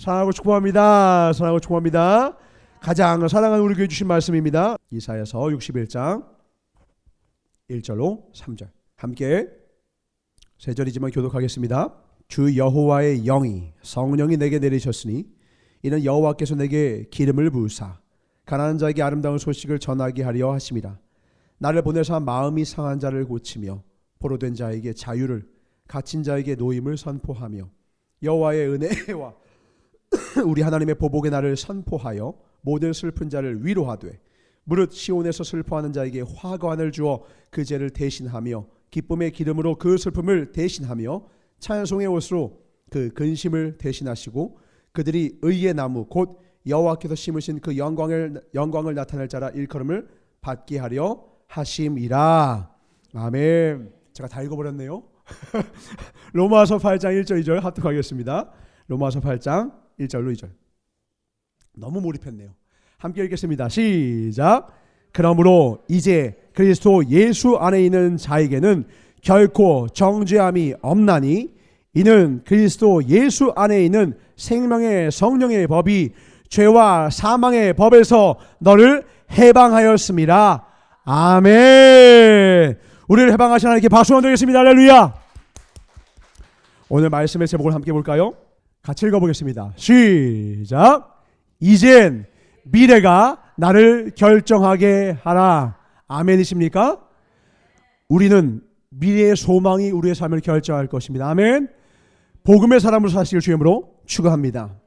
사랑하고 축복합니다. 사랑하고 축복합니다. 가장 사랑하는 우리 교회 주신 말씀입니다. 이사야서 61장 1절로 3절 함께 세 절이지만 교독하겠습니다. 주 여호와의 영이 성령이 내게 내리셨으니 이는 여호와께서 내게 기름을 부으사 가난한 자에게 아름다운 소식을 전하게 하려 하심이라. 나를 보내사 마음이 상한 자를 고치며 포로된 자에게 자유를 갇힌 자에게 노임을 선포하며 여호와의 은혜와 우리 하나님의 보복의 날을 선포하여 모든 슬픈 자를 위로하되 무릇 시온에서 슬퍼하는 자에게 화관을 주어 그 죄를 대신하며 기쁨의 기름으로 그 슬픔을 대신하며 찬송의 옷으로 그 근심을 대신하시고 그들이 의의 나무 곧 여호와께서 심으신 그 영광을 나타낼 자라 일컬음을 받게 하려 하심이라. 아멘. 제가 다 읽어버렸네요. 로마서 8장 1절 2절 합독하겠습니다. 로마서 8장 1절로 2절. 너무 몰입했네요. 함께 읽겠습니다. 시작. 그러므로 이제 그리스도 예수 안에 있는 자에게는 결코 정죄함이 없나니 이는 그리스도 예수 안에 있는 생명의 성령의 법이 죄와 사망의 법에서 너를 해방하였습니다. 아멘. 우리를 해방하신 하나님께 박수 한번 드리겠습니다. 할렐루야. 오늘 말씀의 제목을 함께 볼까요? 같이 읽어보겠습니다. 시작. 이젠 미래가 나를 결정하게 하라. 아멘이십니까? 우리는 미래의 소망이 우리의 삶을 결정할 것입니다. 아멘. 복음의 사람으로 사시길 주님으로 축원합니다.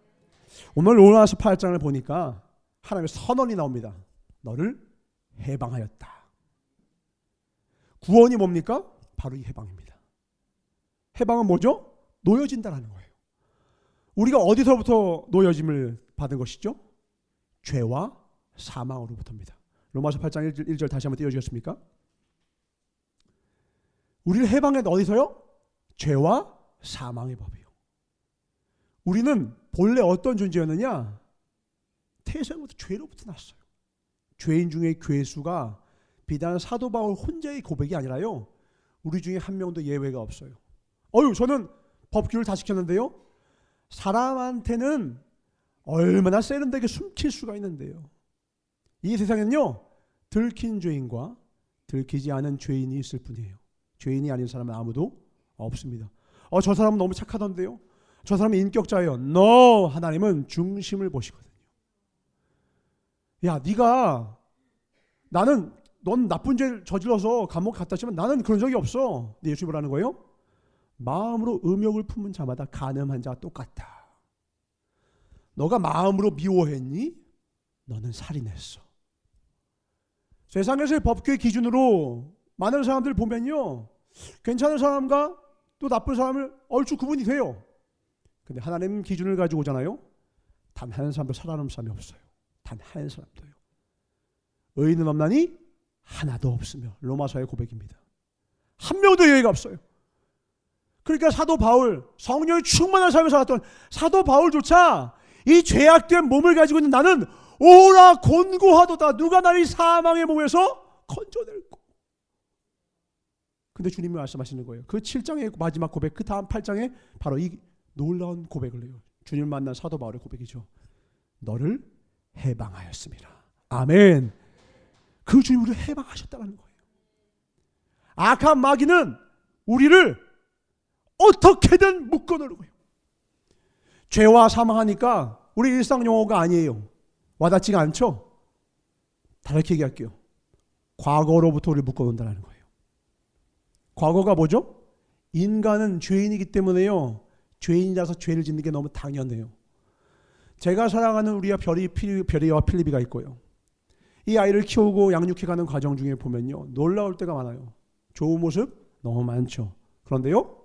오늘 로마서 8장을 보니까 하나님의 선언이 나옵니다. 너를 해방하였다. 구원이 뭡니까? 바로 이 해방입니다. 해방은 뭐죠? 놓여진다라는 거예요. 우리가 어디서부터 놓여짐을 받은 것이죠? 죄와 사망으로부터입니다. 로마서 8장 1절 다시 한번 띄워주셨습니까? 우리를 해방한 어디서요? 죄와 사망의 법이요. 우리는 본래 어떤 존재였느냐? 태생부터 죄로부터 났어요. 죄인 중에 괴수가 비단 사도 바울 혼자의 고백이 아니라요. 우리 중에 한 명도 예외가 없어요. 저는 법규를 다 지켰는데요. 사람한테는 얼마나 세련되게 숨길 수가 있는데요. 이 세상에는요. 들킨 죄인과 들키지 않은 죄인이 있을 뿐이에요. 죄인이 아닌 사람은 아무도 없습니다. 저 사람은 너무 착하던데요. 저 사람은 인격자예요. No, 하나님은 중심을 보시거든요. 야, 넌 나쁜 죄를 저질러서 감옥 갔다 왔지만 나는 그런 적이 없어. 네, 예수님을 하는 거예요. 마음으로 음욕을 품은 자마다 간음한 자와 똑같다. 너가 마음으로 미워했니? 너는 살인했어. 세상에서의 법규의 기준으로 많은 사람들 보면요. 괜찮은 사람과 또 나쁜 사람을 얼추 구분이 돼요. 근데 하나님 기준을 가지고 오잖아요. 단 한 사람도 살아남은 사람이 없어요. 단 한 사람도요. 의인은 없나니 하나도 없으며 로마서의 고백입니다. 한 명도 예외가 없어요. 그러니까 사도 바울, 성령이 충만한 삶을 살았던 사도 바울조차 이 죄악된 몸을 가지고 있는 나는 오라 곤고하도다. 누가 나를 사망의 몸에서 건져낼꼬. 근데 주님이 말씀하시는 거예요. 그 7장의 마지막 고백, 그 다음 8장에 바로 이 놀라운 고백을 해요. 주님을 만난 사도 바울의 고백이죠. 너를 해방하였습니다. 아멘. 그 주님 우리를 해방하셨다는 거예요. 악한 마귀는 우리를 어떻게든 묶어놓고요. 죄와 사망하니까 우리 일상 용어가 아니에요. 와닿지가 않죠? 다르게 얘기할게요. 과거로부터 우리를 묶어놓는다는 거예요. 과거가 뭐죠? 인간은 죄인이기 때문에요. 죄인이라서 죄를 짓는 게 너무 당연해요. 제가 사랑하는 우리와 별이와 필리비가 있고요. 이 아이를 키우고 양육해가는 과정 중에 보면요. 놀라울 때가 많아요. 좋은 모습 너무 많죠. 그런데요.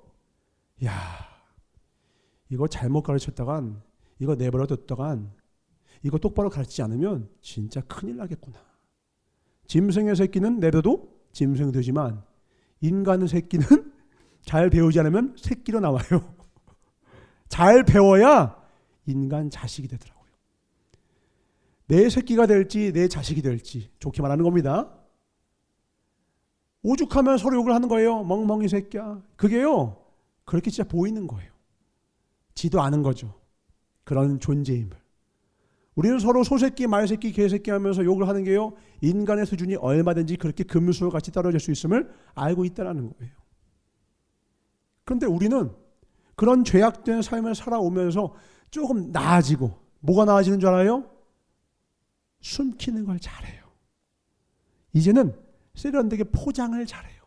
이거 잘못 가르쳤다간, 이거 내버려뒀다간, 이거 똑바로 가르치지 않으면 진짜 큰일 나겠구나. 짐승의 새끼는 내려도 짐승이 되지만 인간의 새끼는 잘 배우지 않으면 새끼로 나와요. 잘 배워야 인간 자식이 되더라고요. 내 새끼가 될지 내 자식이 될지 좋게 말하는 겁니다. 오죽하면 서로 욕을 하는 거예요. 멍멍이 새끼야. 그게요. 그렇게 진짜 보이는 거예요. 지도 않은 거죠. 그런 존재임을. 우리는 서로 소새끼, 말새끼, 개새끼 하면서 욕을 하는 게요, 인간의 수준이 얼마든지 그렇게 금수와 같이 떨어질 수 있음을 알고 있다는 거예요. 그런데 우리는 그런 죄악된 삶을 살아오면서 조금 나아지고, 뭐가 나아지는 줄 알아요? 숨기는 걸 잘해요. 이제는 세련되게 포장을 잘해요.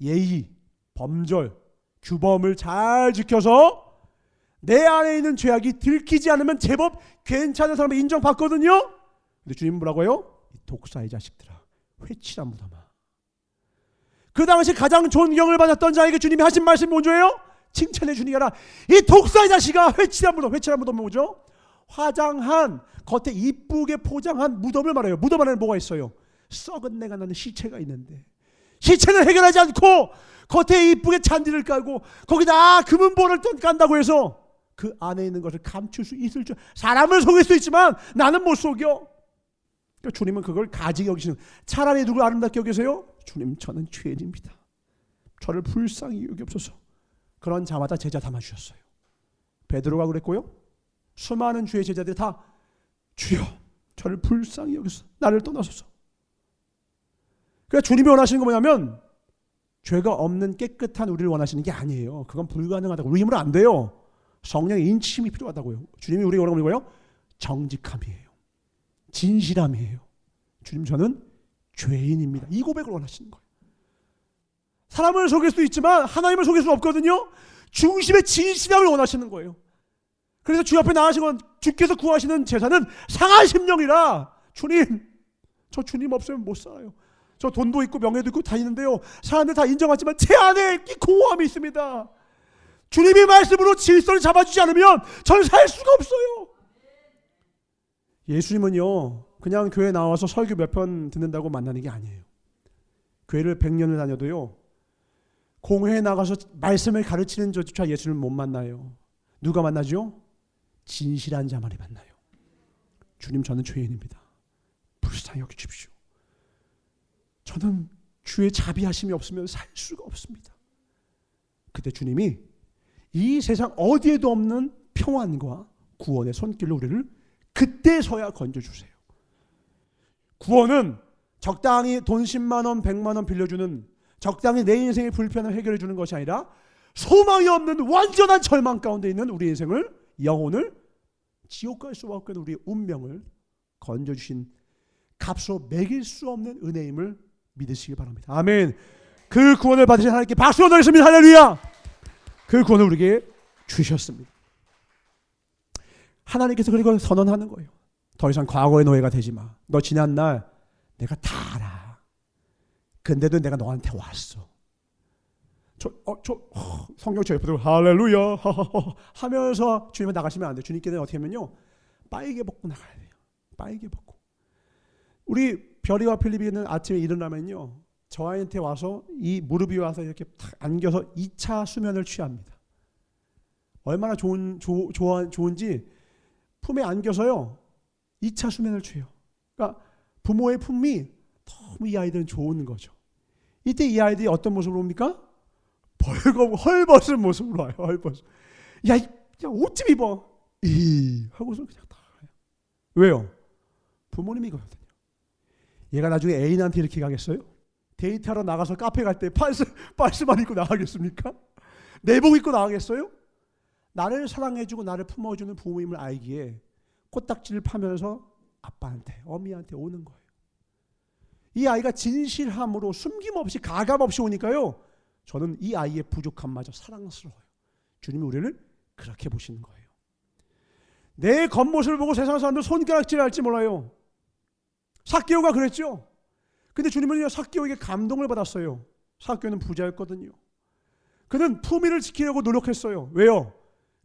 예의, 범절, 규범을 잘 지켜서 내 안에 있는 죄악이 들키지 않으면 제법 괜찮은 사람을 인정받거든요. 근데 주님 뭐라고 해요? 이 독사의 자식들아, 회치라 무덤아. 그 당시 가장 존경을 받았던 자에게 주님이 하신 말씀이 뭐죠? 칭찬해 주니 가라. 이 독사의 자식아, 회치라 무덤. 회치라 무덤은 뭐죠? 화장한, 겉에 이쁘게 포장한 무덤을 말해요. 무덤 안에 뭐가 있어요? 썩은 내가 나는 시체가 있는데, 시체는 해결하지 않고 겉에 이쁘게 잔디를 깔고 거기다 금은보를 깐다고 해서 그 안에 있는 것을 감출 수 있을 줄, 사람을 속일 수 있지만 나는 못 속여. 그러니까 주님은 그걸 가지게 여기시는, 차라리 누굴 아름답게 여기세요? 주님, 저는 죄인입니다. 저를 불쌍히 여기옵소서. 그런 자마다 제자 담아주셨어요. 베드로가 그랬고요, 수많은 주의 제자들이 다 주여 저를 불쌍히 여기소서, 나를 떠나소서. 그러니까 주님이 원하시는 건 뭐냐면 죄가 없는 깨끗한 우리를 원하시는 게 아니에요. 그건 불가능하다고, 우리 힘으로 안 돼요. 성령의 인침이 필요하다고요. 주님이 우리가 원하는 건 뭐예요? 정직함이에요. 진실함이에요. 주님, 저는 죄인입니다. 이 고백을 원하시는 거예요. 사람을 속일 수도 있지만 하나님을 속일 수는 없거든요. 중심의 진실함을 원하시는 거예요. 그래서 주 앞에 나가시건 주께서 구하시는 제사는 상한 심령이라, 주님, 저 주님 없으면 못 살아요. 저 돈도 있고 명예도 있고 다 있는데요, 사람들 다 인정하지만 제 안에 공허함이 있습니다. 주님이 말씀으로 질서를 잡아주지 않으면 저는 살 수가 없어요. 예수님은요, 그냥 교회 나와서 설교 몇 편 듣는다고 만나는 게 아니에요. 교회를 100년을 다녀도요, 공회에 나가서 말씀을 가르치는 저조차 예수님을 못 만나요. 누가 만나죠? 진실한 자만이 만나요. 주님, 저는 죄인입니다. 불쌍히 여기십시오. 저는 주의 자비하심이 없으면 살 수가 없습니다. 그때 주님이 이 세상 어디에도 없는 평안과 구원의 손길로 우리를 그때서야 건져주세요. 구원은 적당히 돈 10만 원, 100만 원 빌려주는, 적당히 내 인생의 불편을 해결해 주는 것이 아니라 소망이 없는 완전한 절망 가운데 있는 우리 인생을, 영혼을 지옥 갈 수밖에 없는 우리의 운명을 건져주신 값으로 매길 수 없는 은혜임을 믿으시기 바랍니다. 아멘. 그 구원을 받으신 하나님께 박수 드리겠습니다. 할렐루야. 그 구원을 우리에게 주셨습니다. 하나님께서 그리고 선언하는 거예요. 더 이상 과거의 노예가 되지 마. 너 지난 날 내가 다 알아. 근데도 내가 너한테 왔어. 성경 저 옆에 할렐루야 하면서 주님은 나가시면 안 돼요. 주님께는 어떻게 하면요, 빨개 벗고 나가야 돼요. 빨개 벗고. 우리 별이와 필립이는 아침에 일어나면요, 저한테 와서 이 무릎 위에 와서 이렇게 탁 안겨서 2차 수면을 취합니다. 얼마나 좋은지 품에 안겨서요 2차 수면을 취해요. 그러니까 부모의 품이 너무 이 아이들은 좋은 거죠. 이때 이 아이들이 어떤 모습으로 옵니까? 헐벗은 모습으로 와요. 헐벗. 야, 옷 좀 입어. 하고서 그냥 다 가요. 왜요? 부모님이거든요. 얘가 나중에 애인한테 이렇게 가겠어요? 데이트하러 나가서 카페 갈 때 빨스만 입고 나가겠습니까? 내복 입고 나가겠어요? 나를 사랑해주고 나를 품어주는 부모님을 알기에 코딱지를 파면서 아빠한테, 어미한테 오는 거예요. 이 아이가 진실함으로 숨김없이 가감없이 오니까요, 저는 이 아이의 부족함마저 사랑스러워요. 주님이 우리를 그렇게 보시는 거예요. 내 겉모습을 보고 세상 사람들 손가락질할지 몰라요. 삭개오가 그랬죠. 근데 주님은 삭개오에게 감동을 받았어요. 삭개오는 부자였거든요. 그는 품위를 지키려고 노력했어요. 왜요?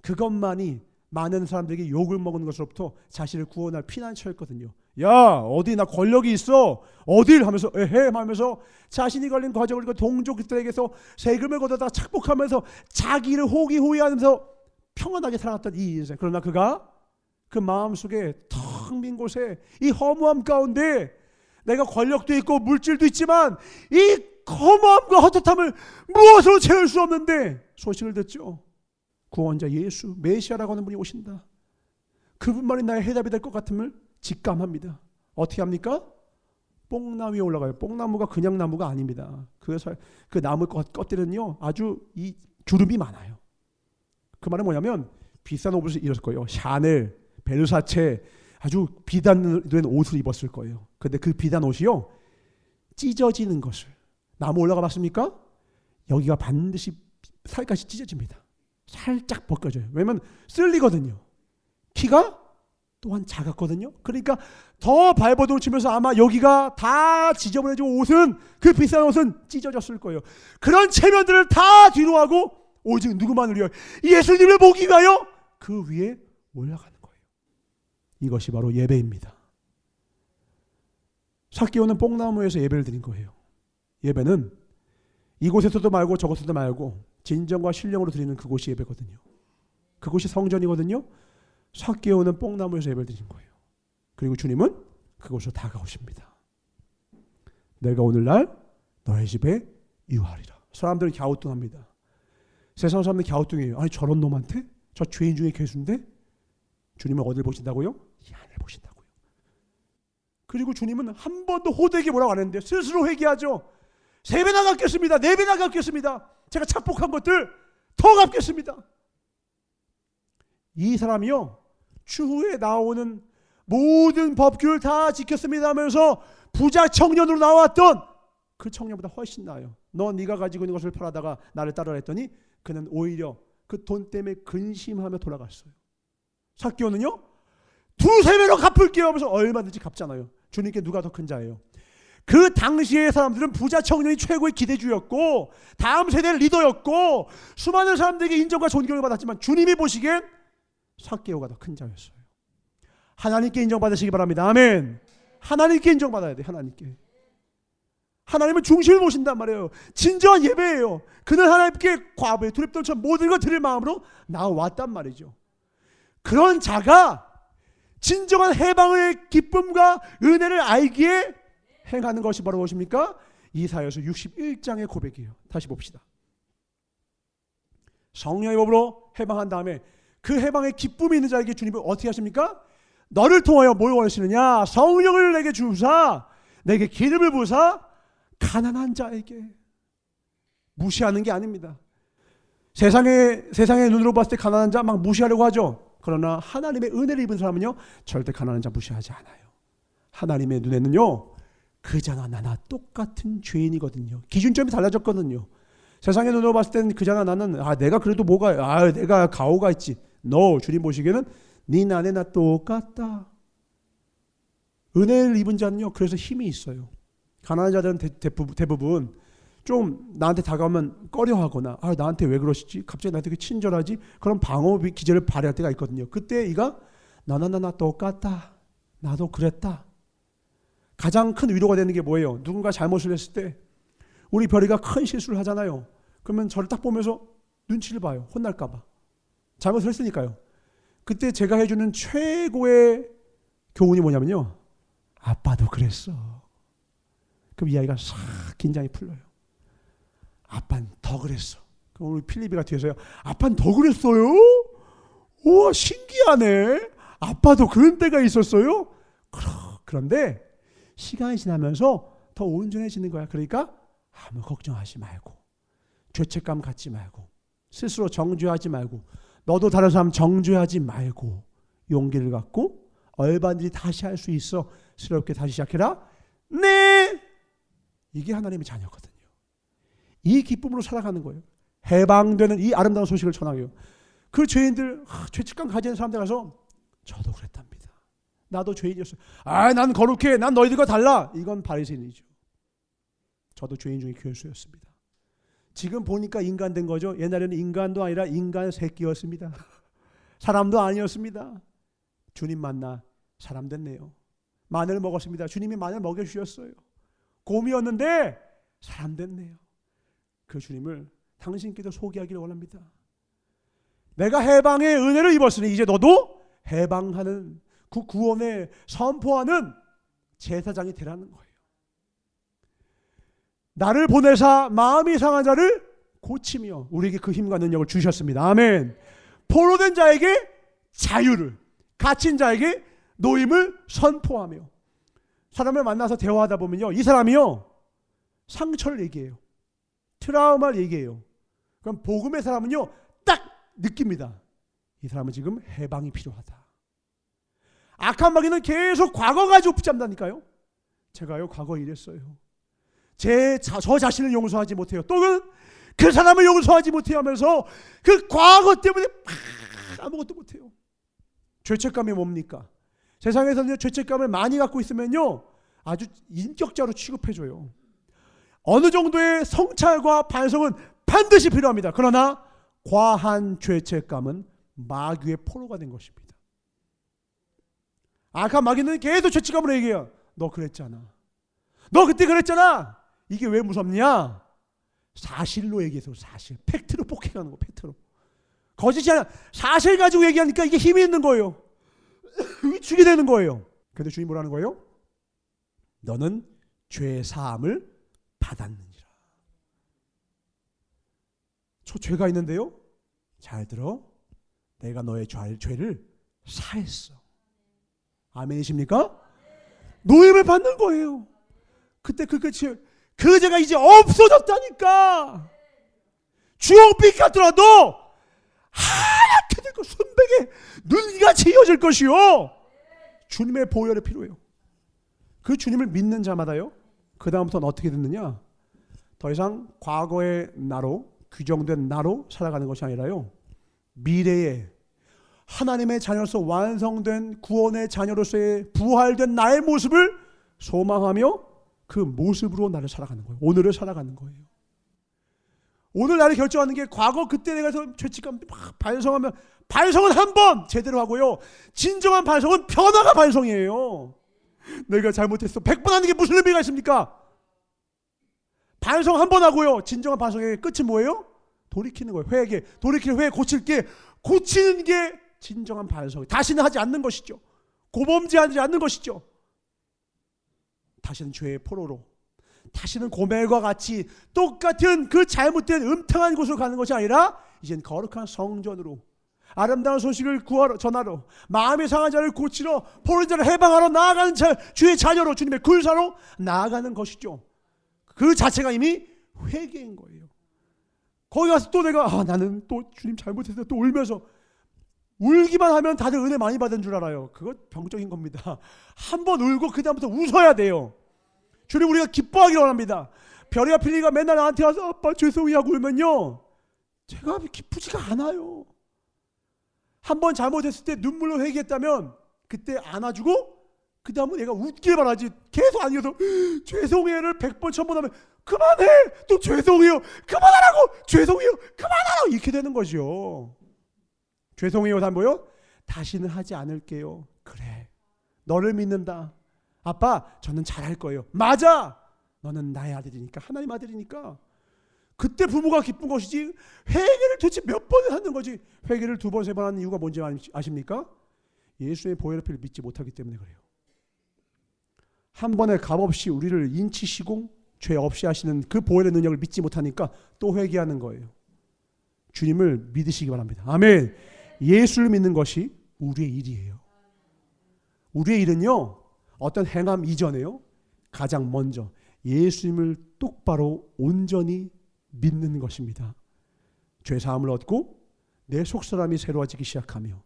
그것만이 많은 사람들에게 욕을 먹은 것으로부터 자신을 구원할 피난처였거든요. 야, 어디 나 권력이 있어, 어딜 하면서 에헤 하면서 자신이 걸린 과정을 동족들에게서 세금을 걷어다가 착복하면서 자기를 호기호위하면서 평안하게 살아갔던 이 인생. 그러나 그가 그 마음속에 텅 빈 곳에 이 허무함 가운데 내가 권력도 있고 물질도 있지만 이 허무함과 헛헛함을 무엇으로 채울 수 없는데 소식을 듣죠. 구원자 예수, 메시아라고 하는 분이 오신다. 그분만이 나의 해답이 될 것 같음을 직감합니다. 어떻게 합니까? 뽕나무 위에 올라가요. 뽕나무가 그냥 나무가 아닙니다. 그 나무 껍질은요 아주 이 주름이 많아요. 그 말은 뭐냐면 비싼 옷을 입었을 거예요. 샤넬, 베르사체 아주 비단된 옷을 입었을 거예요. 근데 그 비단 옷이요 찢어지는 것을 나무 올라가 봤습니까? 여기가 반드시 살갗이 찢어집니다. 살짝 벗겨져요. 왜냐면 쓸리거든요. 키가 또한 작았거든요. 그러니까 더 발버둥을 치면서 아마 여기가 다 지저분해지고 옷은 그 비싼 옷은 찢어졌을 거예요. 그런 체면들을 다 뒤로 하고 오직 누구만을 위하여 예수님을 보기 위하여 그 위에 올라가는 거예요. 이것이 바로 예배입니다. 삭개오는 뽕나무에서 예배를 드린 거예요. 예배는 이곳에서도 말고 저곳에서도 말고 진정과 신령으로 드리는 그곳이 예배거든요. 그곳이 성전이거든요. 삭개오는 뽕나무에서 예배를 드린 거예요. 그리고 주님은 그곳으로 다가오십니다. 내가 오늘날 너의 집에 유하리라. 사람들은 갸우뚱합니다. 세상 사람들은 갸우뚱해요. 아니 저런 놈한테? 저 죄인 중에 괴수인데? 주님은 어딜 보신다고요? 이 안을 보신다고요. 그리고 주님은 한 번도 호되게 뭐라고 안 했는데 스스로 회개하죠. 3배나 갚겠습니다. 4배나 갚겠습니다. 제가 착복한 것들 더 갚겠습니다. 이 사람이요 추후에 나오는 모든 법규를 다 지켰습니다 하면서 부자 청년으로 나왔던 그 청년보다 훨씬 나아요. 너 네가 가지고 있는 것을 팔아다가 나를 따르라 했더니 그는 오히려 그 돈 때문에 근심하며 돌아갔어요. 삭개오는요 2-3배로 갚을게요 하면서 얼마든지 갚잖아요. 주님께 누가 더 큰 자예요? 그 당시의 사람들은 부자 청년이 최고의 기대주였고 다음 세대의 리더였고 수많은 사람들에게 인정과 존경을 받았지만 주님이 보시기엔 삭개오가 더 큰 자였어요. 하나님께 인정받으시기 바랍니다. 아멘. 하나님께 인정받아야 돼. 하나님은 중심을 보신단 말이에요. 진정한 예배예요. 그는 하나님께 과부에 두렵던처럼 모든 걸 드릴 마음으로 나왔단 말이죠. 그런 자가 진정한 해방의 기쁨과 은혜를 알기에 행하는 것이 바로 무엇입니까? 이사야서 61장의 고백이에요. 다시 봅시다. 성령의 법으로 해방한 다음에 그 해방의 기쁨이 있는 자에게 주님은 어떻게 하십니까? 너를 통하여 뭘 원하시느냐? 성령을 내게 주사 내게 기름을 부으사 가난한 자에게. 무시하는 게 아닙니다. 세상의 눈으로 봤을 때 가난한 자 막 무시하려고 하죠. 그러나 하나님의 은혜를 입은 사람은요 절대 가난한 자 무시하지 않아요. 하나님의 눈에는요 그 자나 나나 똑같은 죄인이거든요. 기준점이 달라졌거든요. 세상의 눈으로 봤을 때는 그 자나 나는 내가 그래도 뭐가 내가 가오가 있지. No, 주님 보시기에는 네 나네 나 똑같다. 은혜를 입은 자는요 그래서 힘이 있어요. 가난한 자들은 대부분 좀 나한테 다가오면 꺼려하거나 나한테 왜 그러시지? 갑자기 나한테 친절하지? 그런 방어 기제를 발휘할 때가 있거든요. 그때 이가 나나 똑같다. 나도 그랬다. 가장 큰 위로가 되는 게 뭐예요? 누군가 잘못을 했을 때 우리 별이가 큰 실수를 하잖아요. 그러면 저를 딱 보면서 눈치를 봐요. 혼날까 봐. 잘못을 했으니까요. 그때 제가 해주는 최고의 교훈이 뭐냐면요. 아빠도 그랬어. 그럼 이 아이가 싹 긴장이 풀려요. 아빠는 더 그랬어. 그럼 우리 필리비가 뒤에서요. 아빠는 더 그랬어요? 우와 신기하네. 아빠도 그런 때가 있었어요? 그런데 시간이 지나면서 더 온전해지는 거야. 그러니까 아무 걱정하지 말고 죄책감 갖지 말고 스스로 정죄하지 말고 너도 다른 사람 정죄하지 말고 용기를 갖고 얼마든지 다시 할 수 있어. 새롭게 다시 시작해라. 네. 이게 하나님의 자녀거든요. 이 기쁨으로 살아가는 거예요. 해방되는 이 아름다운 소식을 전하고요. 그 죄인들 죄책감 가지는 사람들 가서 저도 그랬답니다. 나도 죄인이었어요. 난 거룩해. 난 너희들과 달라. 이건 바리새인이죠. 저도 죄인 중에 괴수였습니다. 지금 보니까 인간 된 거죠. 옛날에는 인간도 아니라 인간 새끼였습니다. 사람도 아니었습니다. 주님 만나 사람 됐네요. 마늘 먹었습니다. 주님이 마늘 먹여주셨어요. 곰이었는데 사람 됐네요. 그 주님을 당신께도 소개하기를 원합니다. 내가 해방의 은혜를 입었으니 이제 너도 해방하는 그 구원에 선포하는 제사장이 되라는 거예요. 나를 보내사 마음이 상한 자를 고치며 우리에게 그 힘과 능력을 주셨습니다. 아멘. 포로된 자에게 자유를, 갇힌 자에게 노임을 선포하며. 사람을 만나서 대화하다 보면요, 이 사람이요 상처를 얘기해요. 트라우마를 얘기해요. 그럼 복음의 사람은요 딱 느낍니다. 이 사람은 지금 해방이 필요하다. 악한 마귀는 계속 과거 가지고 붙잡는다니까요. 제가요 과거에 이랬어요. 저 자신을 용서하지 못해요. 또는 그 사람을 용서하지 못해 하면서 그 과거 때문에 아무것도 못해요. 죄책감이 뭡니까? 세상에서는 죄책감을 많이 갖고 있으면요 아주 인격자로 취급해줘요. 어느 정도의 성찰과 반성은 반드시 필요합니다. 그러나 과한 죄책감은 마귀의 포로가 된 것입니다. 악한 마귀는 계속 죄책감으로 얘기해요. 너 그랬잖아. 너 그때 그랬잖아. 이게 왜 무섭냐? 사실로 얘기해서 사실. 팩트로 폭행하는 거. 팩트로. 거짓이 아니라 사실 가지고 얘기하니까 이게 힘이 있는 거예요. 위축이 되는 거예요. 그런데 주님 뭐라는 거예요? 너는 죄 사함을 받았느니라. 저 죄가 있는데요. 잘 들어. 내가 너의 죄를 사했어. 아멘이십니까? 노임을 받는 거예요. 그때 그 죄가 이제 없어졌다니까. 주홍빛 같더라도 하얗게 될 것, 순백에 눈같이 이어질 것이요. 주님의 보혈이 필요해요. 그 주님을 믿는 자마다요 그 다음부터는 어떻게 됐느냐, 더 이상 과거의 나로 규정된 나로 살아가는 것이 아니라요 미래에 하나님의 자녀로서 완성된 구원의 자녀로서의 부활된 나의 모습을 소망하며 그 모습으로 나를 살아가는 거예요. 오늘을 살아가는 거예요. 오늘 나를 결정하는 게 과거 그때 내가 죄책감 막 반성하면, 반성은 한 번 제대로 하고요, 진정한 반성은 변화가 반성이에요. 내가 잘못했어 100번 하는 게 무슨 의미가 있습니까? 반성 한 번 하고요, 진정한 반성의 끝이 뭐예요? 돌이키는 거예요. 회개. 돌이킬 회, 고칠 게, 고치는 게 진정한 반성. 다시는 하지 않는 것이죠. 고범죄하지 않는 것이죠. 다시는 죄의 포로로, 다시는 고멜과 같이 똑같은 그 잘못된 음탕한 곳으로 가는 것이 아니라 이젠 거룩한 성전으로 아름다운 소식을 전하러, 마음의 상한 자를 고치러, 포로된 자를 해방하러 나아가는 주의 자녀로, 주님의 군사로 나아가는 것이죠. 그 자체가 이미 회개인 거예요. 거기 가서 또 내가 나는 또 주님 잘못했어 또 울면서, 울기만 하면 다들 은혜 많이 받은 줄 알아요. 그거 병적인 겁니다. 한 번 울고 그 다음부터 웃어야 돼요. 주님 우리가 기뻐하기를 원합니다. 별이와 필리가 맨날 나한테 와서 아빠 죄송해요 하고 울면요 제가 기쁘지가 않아요. 한 번 잘못했을 때 눈물로 회개했다면 그때 안아주고 그 다음은 내가 웃길 바라지, 계속 안겨서 죄송해요를 100번 1000번 하면 그만해, 또 죄송해요 그만하라고, 죄송해요 그만하라고, 이렇게 되는 거죠. 죄송해요 다 뭐요? 다시는 하지 않을게요. 그래, 너를 믿는다. 아빠 저는 잘할 거예요. 맞아, 너는 나의 아들이니까, 하나님 아들이니까. 그때 부모가 기쁜 것이지, 회개를 도대체 몇 번을 하는 거지. 회개를 2번 3번 하는 이유가 뭔지 아십니까? 예수의 보혈의 피를 믿지 못하기 때문에 그래요. 한 번에 값없이 우리를 인치시고 죄 없이 하시는 그 보혈의 능력을 믿지 못하니까 또 회개하는 거예요. 주님을 믿으시기 바랍니다. 아멘. 예수를 믿는 것이 우리의 일이에요. 우리의 일은요 어떤 행함 이전에요 가장 먼저 예수님을 똑바로 온전히 믿는 것입니다. 죄사함을 얻고 내 속사람이 새로워지기 시작하며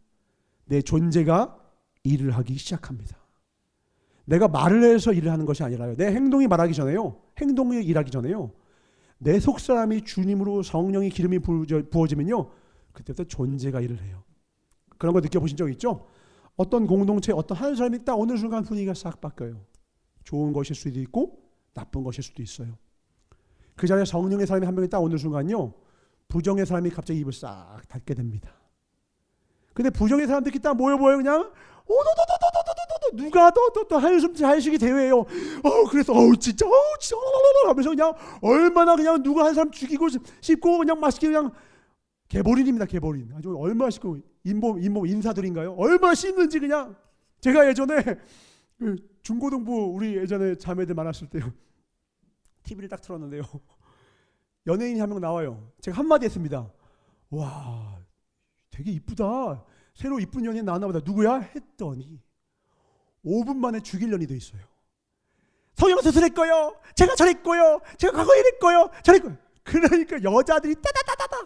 내 존재가 일을 하기 시작합니다. 내가 말을 해서 일을 하는 것이 아니라요, 내 행동이 말하기 전에요, 행동이 일하기 전에요, 내 속사람이 주님으로 성령의 기름이 부어지면요 그때부터 존재가 일을 해요. 그런 거 느껴보신 적 있죠? 어떤 공동체, 어떤 한 사람이 딱 어느 순간 분위기가 싹 바뀌어요. 좋은 것일 수도 있고 나쁜 것일 수도 있어요. 그 자리에 성령의 사람이 한 명이 딱 어느 순간요 부정의 사람이 갑자기 입을 싹 닫게 됩니다. 근데 부정의 사람들이 딱 모여보여 그냥 누가 더 한숨 한식이 대회예요. 그래서 진짜 하면서 그냥 얼마나 그냥 누가 한 사람 죽이고 싶고 그냥 맛있게 그냥 개보린입니다. 개보린. 아주 얼마나 씻고 인몸 인사들인가요? 얼마나 씻는지 그냥. 제가 예전에 중고등부 우리 예전에 자매들 많았을 때요. TV를 딱 틀었는데요. 연예인이 한 명 나와요. 제가 한마디 했습니다. 와, 되게 이쁘다. 새로 이쁜 연인이 나왔나 보다. 누구야? 했더니 5분 만에 죽일 년이 돼 있어요. 성형수술 했고요. 제가 저랬고요. 제가 과거 이랬고요. 저랬고요. 그러니까 여자들이 따다다다다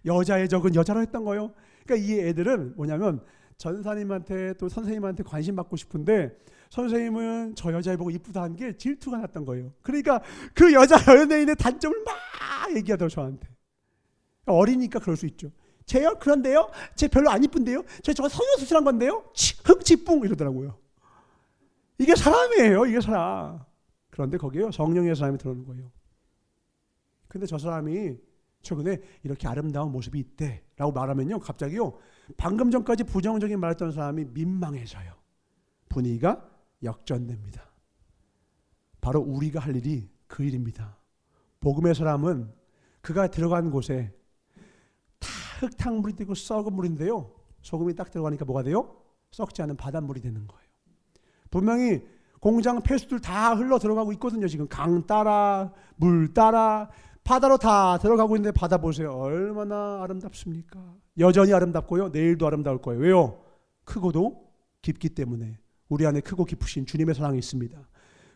여자의 적은 여자로 했던 거예요. 그러니까 이 애들은 뭐냐면 전사님한테 또 선생님한테 관심 받고 싶은데 선생님은 저 여자애 보고 이쁘다 한 게 질투가 났던 거예요. 그러니까 그 여자 연예인의 단점을 막 얘기하더라고요 저한테. 어리니까 그럴 수 있죠. 쟤요? 그런데요? 쟤 별로 안 이쁜데요? 쟤 저거 성형수술한 건데요? 흥치뿡 이러더라고요. 이게 사람이에요. 이게 사람. 그런데 거기에요 성령의 사람이 들어오는 거예요. 근데 저 사람이 최근에 이렇게 아름다운 모습이 있대 라고 말하면요 갑자기요 방금 전까지 부정적인 말했던 사람이 민망해져요. 분위기가 역전됩니다. 바로 우리가 할 일이 그 일입니다. 복음의 사람은 그가 들어간 곳에 다 흙탕물이 되고 썩은 물인데요 소금이 딱 들어가니까 뭐가 돼요? 썩지 않은 바닷물이 되는 거예요. 분명히 공장 폐수들 다 흘러 들어가고 있거든요. 지금 강 따라 물 따라 바다로 다 들어가고 있는데 바다 보세요. 얼마나 아름답습니까? 여전히 아름답고요. 내일도 아름다울 거예요. 왜요? 크고도 깊기 때문에. 우리 안에 크고 깊으신 주님의 사랑이 있습니다.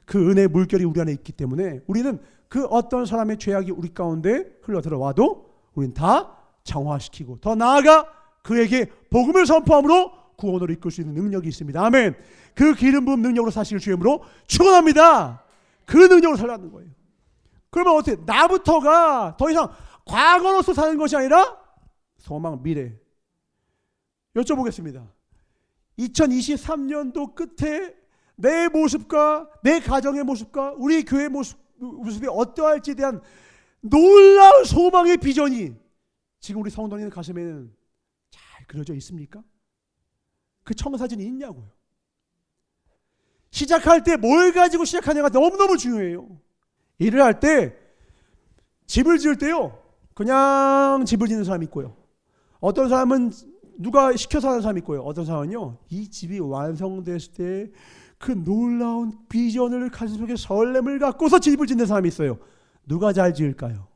그 은혜의 물결이 우리 안에 있기 때문에 우리는 그 어떤 사람의 죄악이 우리 가운데 흘러 들어와도 우리는 다 정화시키고 더 나아가 그에게 복음을 선포함으로 구원으로 이끌 수 있는 능력이 있습니다. 아멘. 그 기름 부음 능력으로 사실 주임으로 축원합니다. 그 능력으로 살라는 거예요. 그러면 어떻게? 나부터가 더 이상 과거로서 사는 것이 아니라 소망, 미래. 여쭤보겠습니다. 2023년도 끝에 내 모습과 내 가정의 모습과 우리 교회의 모습이 어떠할지에 대한 놀라운 소망의 비전이 지금 우리 성도님 가슴에는 잘 그려져 있습니까? 그 청사진이 있냐고요. 시작할 때 뭘 가지고 시작하냐가 너무너무 중요해요. 일을 할 때 집을 지을 때요 그냥 집을 짓는 사람이 있고요 어떤 사람은 누가 시켜서 하는 사람이 있고요 어떤 사람은요 이 집이 완성됐을 때 그 놀라운 비전을 가슴속에 설렘을 갖고서 집을 짓는 사람이 있어요. 누가 잘 지을까요?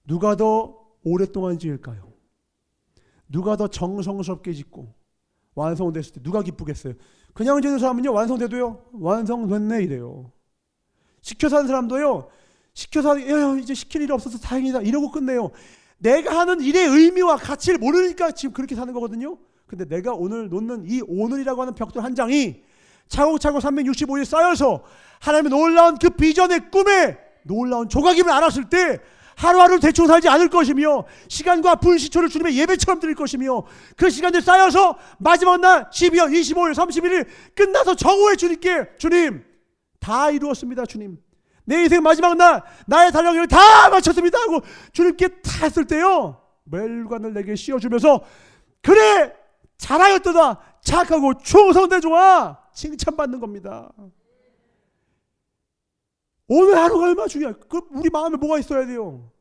누가 더 오랫동안 지을까요? 누가 더 정성스럽게 짓고 완성됐을 때 누가 기쁘겠어요? 그냥 짓는 사람은요 완성돼도요 완성됐네 이래요. 시켜서 하는 사람도요 시켜서 이제 시킬 일이 없어서 다행이다 이러고 끝내요. 내가 하는 일의 의미와 가치를 모르니까 지금 그렇게 사는 거거든요. 근데 내가 오늘 놓는 이 오늘이라고 하는 벽돌 한 장이 차곡차곡 365일 쌓여서 하나님의 놀라운 그 비전의 꿈에 놀라운 조각임을 알았을 때 하루하루 대충 살지 않을 것이며 시간과 분시초를 주님의 예배처럼 드릴 것이며 그 시간들 쌓여서 마지막 날 12월 25일 31일 끝나서 정오에 주님께 주님 다 이루었습니다. 주님 내 인생 마지막 날 나의 달력을 다 마쳤습니다 하고 주님께 다 했을 때요 멜관을 내게 씌워주면서 그래 잘하였도다 착하고 충성된 종아 칭찬받는 겁니다. 오늘 하루가 얼마나 중요해요. 우리 마음에 뭐가 있어야 돼요?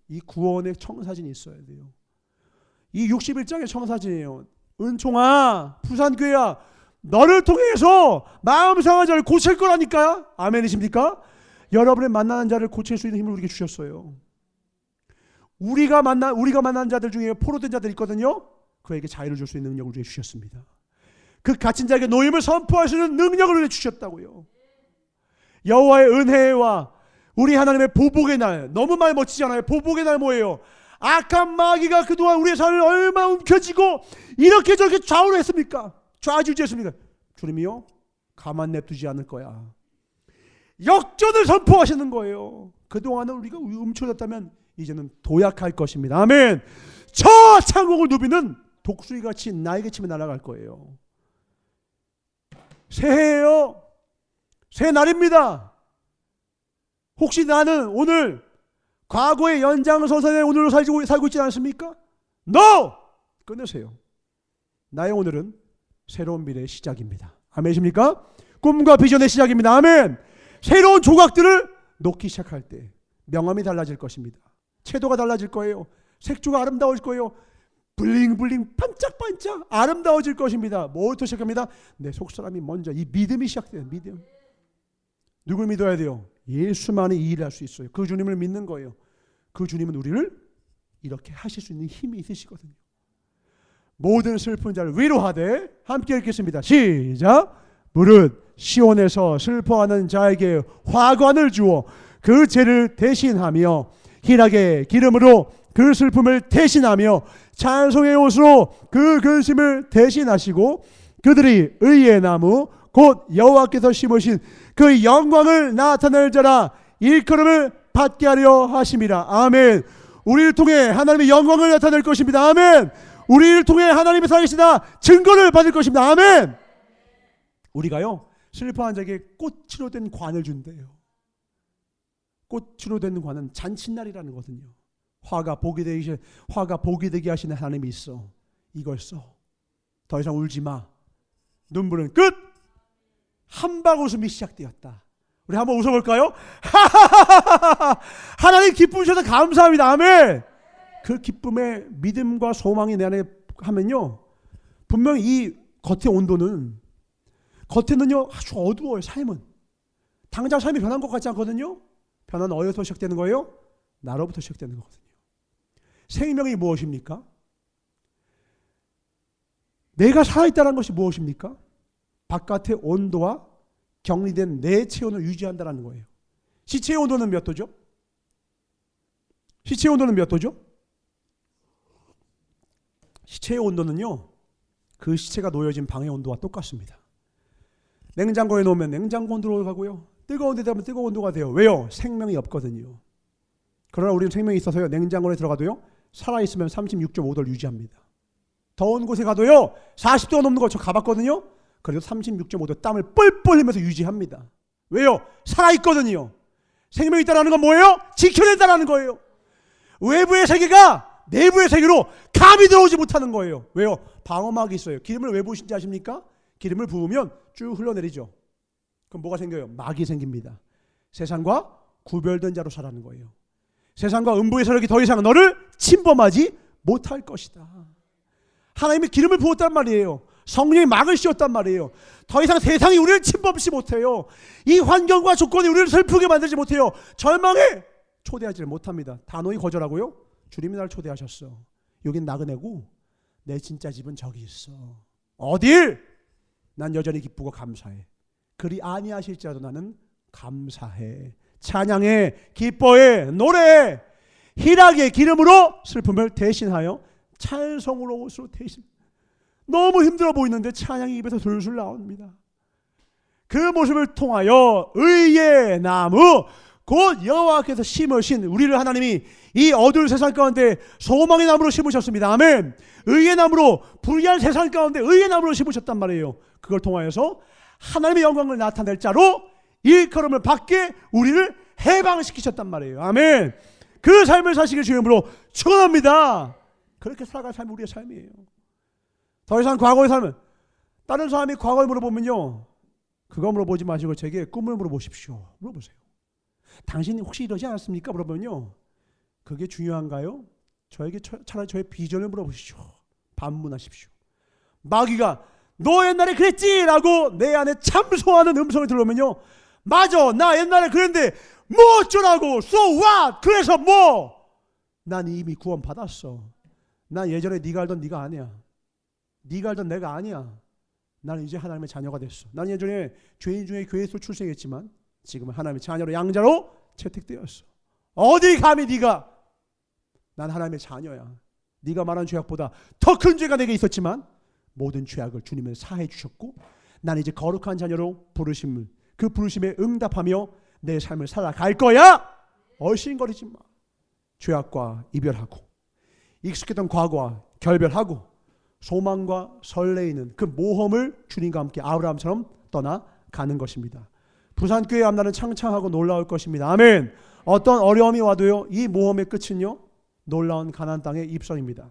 이 구원의 청사진이 있어야 돼요. 이 61장의 청사진이에요. 은총아 부산교회야 너를 통해서 마음 상한 자를 고칠 거라니까. 아멘이십니까? 여러분의 만나는 자를 고칠 수 있는 힘을 우리에게 주셨어요. 우리가 만난 자들 중에 포로된 자들이 있거든요. 그에게 자유를 줄 수 있는 능력을 우리에게 주셨습니다. 그 갇힌 자에게 노임을 선포할 수 있는 능력을 우리에게 주셨다고요. 여호와의 은혜와 우리 하나님의 보복의 날 너무 말 멋지지 않아요? 보복의 날 뭐예요? 악한 마귀가 그동안 우리의 삶을 얼마나 움켜쥐고 이렇게 저렇게 좌우를 했습니까? 좌지우지했습니까? 주님이요 가만 냅두지 않을 거야. 역전을 선포하시는 거예요. 그동안은 우리가 움츠러졌다면 이제는 도약할 것입니다. 아멘. 저 창공을 누비는 독수리같이 날개치며 날아갈 거예요. 새해예요. 새 날입니다. 혹시 나는 오늘 과거의 연장선상에 오늘로 살고 있지 않습니까? No! 끊으세요. 나의 오늘은 새로운 미래의 시작입니다. 아멘이십니까? 꿈과 비전의 시작입니다. 아멘. 새로운 조각들을 놓기 시작할 때 명암이 달라질 것입니다. 채도가 달라질 거예요. 색조가 아름다워질 거예요. 블링블링 반짝반짝 아름다워질 것입니다. 뭐부터 시작합니다? 내 속사람이 먼저 이 믿음이 시작돼요. 믿음. 누굴 믿어야 돼요? 예수만이 이 일을 할 수 있어요. 그 주님을 믿는 거예요. 그 주님은 우리를 이렇게 하실 수 있는 힘이 있으시거든요. 모든 슬픈 자를 위로하되, 함께 읽겠습니다. 시작. 무릇 시온에서 슬퍼하는 자에게 화관을 주어 그 죄를 대신하며 희락의 기름으로 그 슬픔을 대신하며 찬송의 옷으로 그 근심을 대신하시고 그들이 의의 나무 곧 여호와께서 심으신 그 영광을 나타낼 자라 일컬음을 받게 하려 하심이라. 아멘. 우리를 통해 하나님의 영광을 나타낼 것입니다. 아멘. 우리를 통해 하나님의 살아계시다 증거를 받을 것입니다. 아멘. 우리가요 슬퍼한 자에게 꽃으로 된 관을 준대요. 꽃으로 된 관은 잔칫날이라는 거거든요. 화가 복이 되게 하시는 하나님이 있어. 이걸 써. 더 이상 울지 마. 눈물은 끝. 한방 웃음이 시작되었다. 우리 한번 웃어볼까요? 하나님 기쁨 주셔서 감사합니다. 아멘. 그 기쁨에 믿음과 소망이 내 안에 하면요 분명히 이 겉의 온도는 겉에는요 아주 어두워요. 삶은 당장 삶이 변한 것 같지 않거든요. 변화는 어디서 시작되는 거예요? 나로부터 시작되는 거거든요. 생명이 무엇입니까? 내가 살아있다는 것이 무엇입니까? 바깥의 온도와 격리된 내 체온을 유지한다는 거예요. 시체의 온도는 몇 도죠? 시체의 온도는 몇 도죠? 시체의 온도는요 그 시체가 놓여진 방의 온도와 똑같습니다. 냉장고에 놓으면 냉장고 온도로 가고요 뜨거운 데 되면 뜨거운 온도가 돼요. 왜요? 생명이 없거든요. 그러나 우리는 생명이 있어서요 냉장고에 들어가도요 살아있으면 36.5도를 유지합니다. 더운 곳에 가도요 40도가 넘는 거 저 가봤거든요. 그래도 36.5도 땀을 뻘뻘 흘리면서 유지합니다. 왜요? 살아있거든요. 생명이 있다는 건 뭐예요? 지켜낸다는 거예요. 외부의 세계가 내부의 세계로 감이 들어오지 못하는 거예요. 왜요? 방어막이 있어요. 기름을 왜 부으신지 아십니까? 기름을 부으면 쭉 흘러내리죠. 그럼 뭐가 생겨요? 막이 생깁니다. 세상과 구별된 자로 살아가는 거예요. 세상과 음부의 세력이 더 이상 너를 침범하지 못할 것이다. 하나님이 기름을 부었단 말이에요. 성령이 막을 씌웠단 말이에요. 더 이상 세상이 우리를 침범하지 못해요. 이 환경과 조건이 우리를 슬프게 만들지 못해요. 절망에 초대하지를 못합니다. 단호히 거절하고요. 주님이 나를 초대하셨어. 여긴 나그네고 내 진짜 집은 저기 있어. 어딜? 난 여전히 기쁘고 감사해. 그리 아니하실지라도 나는 감사해. 찬양해, 기뻐해, 노래해. 희락의 기름으로 슬픔을 대신하여 찬송으로 옷으로 대신. 너무 힘들어 보이는데 찬양이 입에서 술술 나옵니다. 그 모습을 통하여 의의 나무 곧 여호와께서 심으신 우리를 하나님이 이 어두운 세상 가운데 소망의 나무로 심으셨습니다. 아멘. 의의 나무로 불의한 세상 가운데 의의 나무로 심으셨단 말이에요. 그걸 통하여서 하나님의 영광을 나타낼 자로 일컬음을 받게 우리를 해방시키셨단 말이에요. 아멘. 그 삶을 사시길 주님으로 축원합니다. 그렇게 살아갈 삶이 우리의 삶이에요. 더 이상 과거의 삶은 다른 사람이 과거를 물어보면요 그거 물어보지 마시고 제게 꿈을 물어보십시오. 물어보세요. 당신이 혹시 이러지 않았습니까? 물어보면요 그게 중요한가요? 저에게 차라리 저의 비전을 물어보십시오. 반문하십시오. 마귀가 너 옛날에 그랬지? 라고 내 안에 참소하는 음성을 들으면요 맞아 나 옛날에 그랬는데 뭐 어쩌라고 so what? 그래서 뭐? 난 이미 구원 받았어. 난 예전에 네가 알던 네가 아니야. 네가 알던 내가 아니야. 나는 이제 하나님의 자녀가 됐어. 난 예전에 죄인 중에 교회에서 출생했지만 지금은 하나님의 자녀로 양자로 채택되었어. 어디 감히 네가? 난 하나님의 자녀야. 네가 말한 죄악보다 더 큰 죄가 내게 있었지만 모든 죄악을 주님은 사해 주셨고 난 이제 거룩한 자녀로 부르심을 그 부르심에 응답하며 내 삶을 살아갈 거야. 얼씬거리지 마. 죄악과 이별하고 익숙했던 과거와 결별하고 소망과 설레이는 그 모험을 주님과 함께 아브라함처럼 떠나가는 것입니다. 부산교회 앞날은 창창하고 놀라울 것입니다. 아멘. 어떤 어려움이 와도요 이 모험의 끝은요 놀라운 가나안 땅의 입성입니다.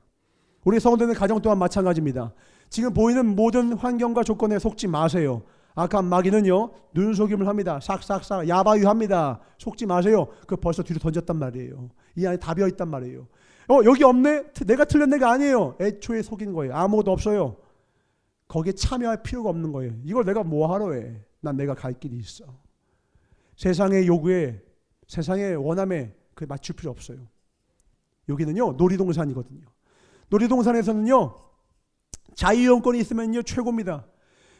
우리 성도들 가정 또한 마찬가지입니다. 지금 보이는 모든 환경과 조건에 속지 마세요. 악한 마귀는요 눈속임을 합니다. 싹싹싹 야바유합니다. 속지 마세요. 그 벌써 뒤로 던졌단 말이에요. 이 안에 다 비어있단 말이에요. 여기 없네? 내가 틀린 애가 아니에요. 애초에 속인 거예요. 아무것도 없어요. 거기에 참여할 필요가 없는 거예요. 이걸 내가 뭐하러 해? 난 내가 갈 길이 있어. 세상의 요구에 세상의 원함에 그 맞출 필요 없어요. 여기는요 놀이동산이거든요. 놀이동산에서는요 자유이용권이 있으면요 최고입니다.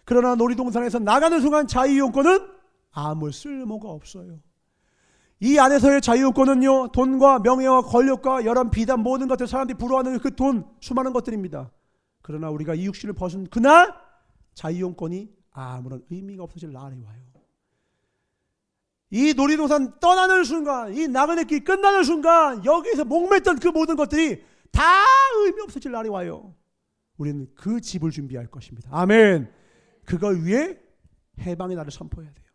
그러나 놀이동산에서 나가는 순간 자유이용권은 아무 쓸모가 없어요. 이 안에서의 자유이용권은요 돈과 명예와 권력과 여러 비단 모든 것들 사람들이 부러워하는 그 돈 수많은 것들입니다. 그러나 우리가 이 육신을 벗은 그날 자유이용권이 아무런 의미가 없어질 날이 와요. 이 놀이동산 떠나는 순간, 이 나그네 길 끝나는 순간 여기서 목맸던 그 모든 것들이 다 의미 없어질 날이 와요. 우리는 그 집을 준비할 것입니다. 아멘. 그걸 위해 해방의 날을 선포해야 돼요.